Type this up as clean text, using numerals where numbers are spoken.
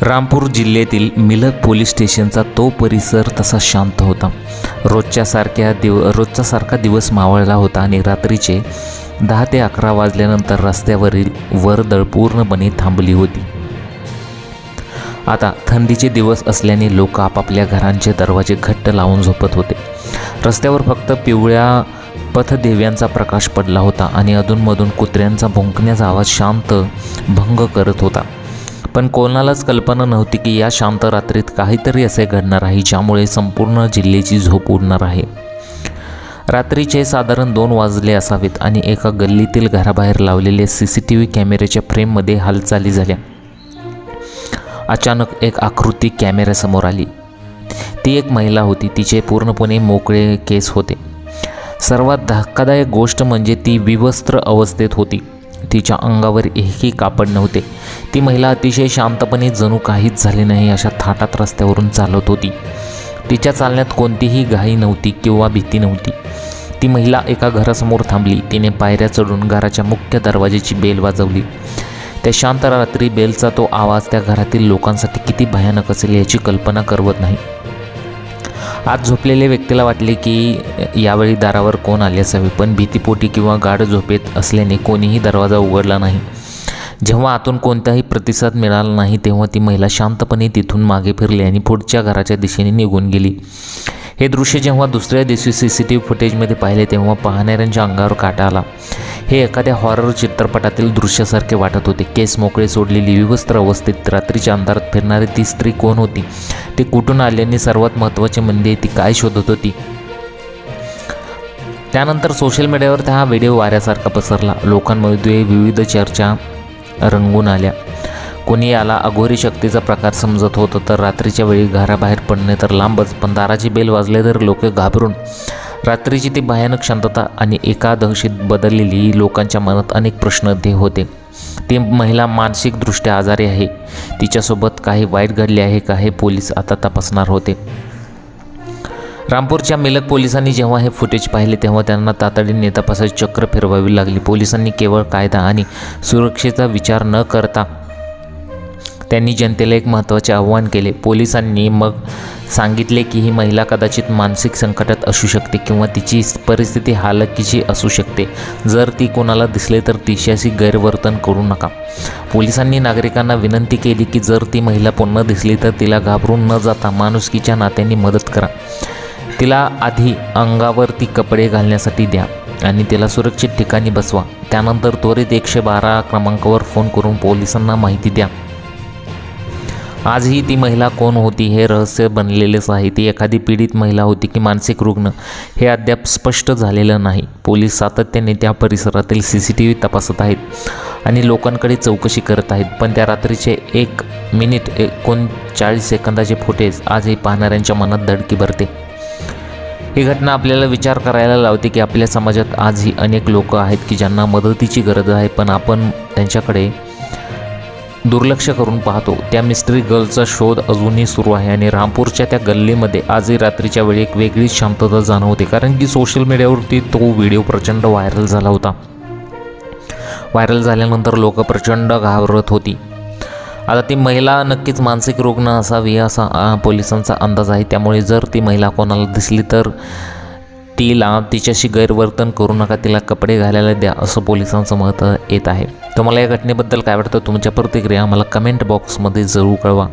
रामपूर जिल्ह्यातील मिलक पोलीस स्टेशनचा तो परिसर तसा शांत होता। रोजचा सारखा दिवस मावळला होता आणि रात्रीचे 10 ते 11 वाजल्यानंतर रस्त्यावरील वर्दळ पूर्णपणे थांबली होती। आता थंडीचे दिवस असल्याने लोक आपापल्या घरांचे दरवाजे घट्ट लावून झोपत होते। रस्त्यावर फक्त पिवळ्या पथदिव्यांचा प्रकाश पडला होता आणि अधूनमधून कुत्र्यांचा भुंकण्याचा आवाज शांत भंग करत होता। पण कोणालाच कल्पना नव्हती की या शांत रात्रीत काहीतरी असे घडणार आहे ज्यामुळे संपूर्ण जिल्ह्याची झोप उडणार आहे। रात्रीचे साधारण 2 वाजले असावेत आणि एका गल्लीतील घराबाहेर लावलेल्या CCTV कॅमेऱ्याच्या फ्रेममध्ये हालचाली झाल्या। अचानक एक आकृती कॅमेऱ्यासमोर आली। ती एक महिला होती। तिचे पूर्णपणे मोकळे केस होते। सर्वात धक्कादायक गोष्ट म्हणजे ती विवस्त्र अवस्थेत होती। तिच्या अंगावर एकही कापड नव्हते। ती महिला अतिशय शांतपणे जणू काहीच झाले नाही अशा थाटात रस्त्यावरून चालत होती। तिच्या चालण्यात कोणतीही घाई नव्हती किंवा भीती नव्हती। ती महिला एका घरासमोर थांबली। तिने पायऱ्या चढून घराच्या मुख्य दरवाजाची बेल वाजवली। त्या शांत रात्री बेलचा तो आवाज त्या घरातील लोकांसाठी किती भयानक असेल याची कल्पना करवत नाही। आज झोपलेल्या व्यक्तीला वाटले की यावेळी दारावर कोण आले असावे, पण भीतीपोटी किंवा गाढ झोपेत असल्याने कोणीही दरवाजा उघडला नाही। जेव्हा आतून कोणताही प्रतिसाद मिळाला नाही तेव्हा ती महिला शांतपणे तिथून मागे फिरली आणि पुढच्या घराच्या दिशेने निघून गेली। हे दृश्य जेव्हा दुसऱ्या दिवशी CCTV फुटेजमध्ये पाहिले तेव्हा पाहणाऱ्यांच्या अंगावर काटा आला। हे एखाद्या हॉरर चित्रपटातील दृश्यासारखे वाटत होते। केस मोकळे सोडलेली विवस्त्र अवस्थेत रात्रीच्या अंधारात फिरणारी ती स्त्री कोण होती, ती कुठून आली आणि सर्वात महत्त्वाचे म्हणजे ती काय शोधत होती। त्यानंतर सोशल मीडियावर हा व्हिडिओ वाऱ्यासारखा पसरला। लोकांमध्ये विविध चर्चा रंगून आल्या। कोणी याला अघोरी शक्तीचा प्रकार समजत होतं, तर रात्रीच्या वेळी घराबाहेर पडणे तर लांबच, पण दाराची बेल वाजले तर लोक घाबरून रात्रीची ती भयानक शांतता आणि एका दहशत बदललेली लोकांच्या मनात अनेक प्रश्न ते होते। ती महिला मानसिकदृष्ट्या आजारी आहे, तिच्यासोबत काही वाईट घडले आहे का हे पोलीस आता तपासणार होते। रामपूरच्या मिलक पोलिसांनी जेव्हा हे फुटेज पाहिले तेव्हा त्यांना तातडीने तपासाची चक्र फिरवावी लागली। पोलिसांनी केवळ कायदा आणि सुरक्षेचा विचार न करता त्यांनी जनतेला एक महत्त्वाचे आव्हान केले। पोलिसांनी मग सांगितले की ही महिला कदाचित मानसिक संकटात असू शकते किंवा तिची परिस्थिती हालाकीची असू शकते। जर ती कोणाला दिसले तर तिच्याशी गैरवर्तन करू नका। पोलिसांनी नागरिकांना विनंती केली की जर ती महिला पुन्हा दिसली तर तिला घाबरून न जाता माणुसकीच्या नात्याने मदत करा। तिला आधी अंगावरती कपडे घालण्यासाठी द्या आणि तिला सुरक्षित ठिकाणी बसवा। त्यानंतर त्वरित 112 क्रमांकावर फोन करून पोलिसांना माहिती द्या। आजही ती महिला कोण होती हे रहस्य बनलेलेच आहे। ती एखादी पीडित महिला होती की मानसिक रुग्ण हे अद्याप स्पष्ट झालेलं नाही। पोलीस सातत्याने त्या परिसरातील CCTV तपासत आहेत आणि लोकांकडे चौकशी करत आहेत, पण त्या रात्रीचे 1 मिनिट 39 सेकंदाचे फुटेज आजही पाहणाऱ्यांच्या मनात धडकी भरते। ही घटना आपल्याला विचार करायला लावते की आपल्या समाजात आजही अनेक लोक आहेत की ज्यांना मदतीची गरज आहे, पण आपण त्यांच्याकडे दुर्लक्ष करून पाहतो। त्या मिस्ट्री गर्लचा शोध अजूनही सुरू आहे आणि रामपूरच्या त्या गल्लीमध्ये आजही रात्रीच्या वेळी एक वेगळीच शांतता जाणवते, कारण की सोशल मीडियावरती तो व्हिडिओ प्रचंड व्हायरल झाला होता। व्हायरल झाल्यानंतर लोक प्रचंड घाबरत होती। आता ती महिला नक्कीच मानसिक रुग्ण असावी असा पोलिसांचा अंदाज आहे। त्यामुळे जर ती महिला कोणाला दिसली तर तिच्याशी गैरवर्तन करू नका, तिला कपडे घालायला द्या असं पोलिसांचं मत येत आहे। तुम्हाला या घटनेबद्दल काय वाटतं? तुमच्या प्रतिक्रिया मला कमेंट बॉक्समध्ये जरूर कळवा।